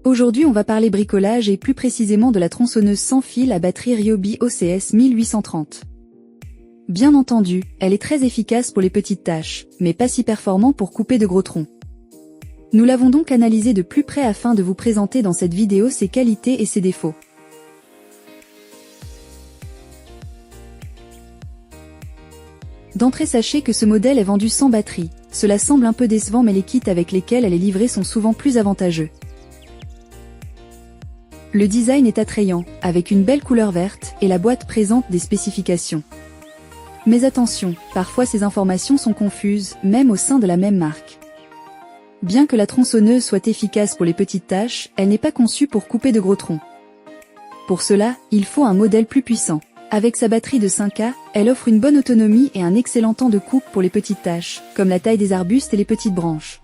Aujourd'hui on va parler bricolage et plus précisément de la tronçonneuse sans fil à batterie Ryobi OCS 1830. Bien entendu, elle est très efficace pour les petites tâches, mais pas si performante pour couper de gros troncs. Nous l'avons donc analysée de plus près afin de vous présenter dans cette vidéo ses qualités et ses défauts. D'entrée sachez que ce modèle est vendu sans batterie, cela semble un peu décevant mais les kits avec lesquels elle est livrée sont souvent plus avantageux. Le design est attrayant, avec une belle couleur verte, et la boîte présente des spécifications. Mais attention, parfois ces informations sont confuses, même au sein de la même marque. Bien que la tronçonneuse soit efficace pour les petites tâches, elle n'est pas conçue pour couper de gros troncs. Pour cela, il faut un modèle plus puissant. Avec sa batterie de 5A, elle offre une bonne autonomie et un excellent temps de coupe pour les petites tâches, comme la taille des arbustes et les petites branches.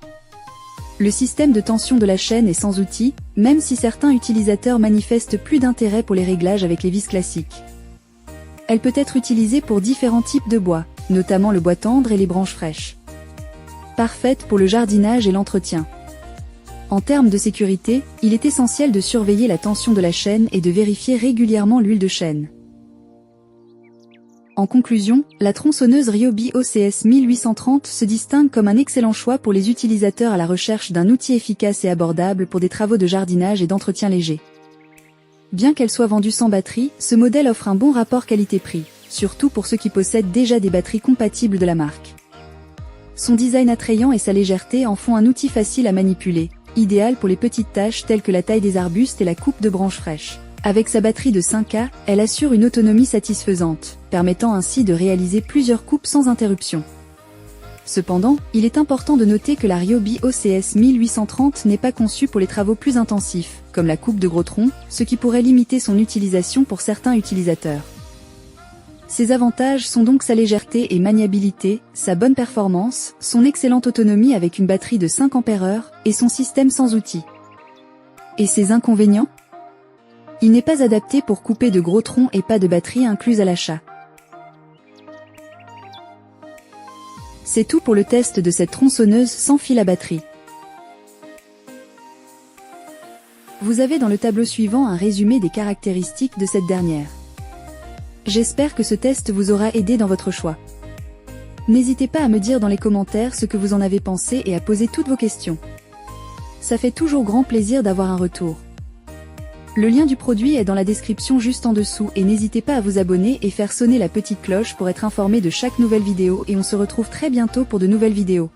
Le système de tension de la chaîne est sans outil, même si certains utilisateurs manifestent plus d'intérêt pour les réglages avec les vis classiques. Elle peut être utilisée pour différents types de bois, notamment le bois tendre et les branches fraîches. Parfaite pour le jardinage et l'entretien. En termes de sécurité, il est essentiel de surveiller la tension de la chaîne et de vérifier régulièrement l'huile de chaîne. En conclusion, la tronçonneuse Ryobi OCS 1830 se distingue comme un excellent choix pour les utilisateurs à la recherche d'un outil efficace et abordable pour des travaux de jardinage et d'entretien léger. Bien qu'elle soit vendue sans batterie, ce modèle offre un bon rapport qualité-prix, surtout pour ceux qui possèdent déjà des batteries compatibles de la marque. Son design attrayant et sa légèreté en font un outil facile à manipuler, idéal pour les petites tâches telles que la taille des arbustes et la coupe de branches fraîches. Avec sa batterie de 5A, elle assure une autonomie satisfaisante, permettant ainsi de réaliser plusieurs coupes sans interruption. Cependant, il est important de noter que la Ryobi OCS 1830 n'est pas conçue pour les travaux plus intensifs, comme la coupe de gros troncs, ce qui pourrait limiter son utilisation pour certains utilisateurs. Ses avantages sont donc sa légèreté et maniabilité, sa bonne performance, son excellente autonomie avec une batterie de 5 Ah et son système sans outil. Et ses inconvénients ? Il n'est pas adapté pour couper de gros troncs et pas de batterie incluse à l'achat. C'est tout pour le test de cette tronçonneuse sans fil à batterie. Vous avez dans le tableau suivant un résumé des caractéristiques de cette dernière. J'espère que ce test vous aura aidé dans votre choix. N'hésitez pas à me dire dans les commentaires ce que vous en avez pensé et à poser toutes vos questions. Ça fait toujours grand plaisir d'avoir un retour. Le lien du produit est dans la description juste en dessous et n'hésitez pas à vous abonner et faire sonner la petite cloche pour être informé de chaque nouvelle vidéo et on se retrouve très bientôt pour de nouvelles vidéos.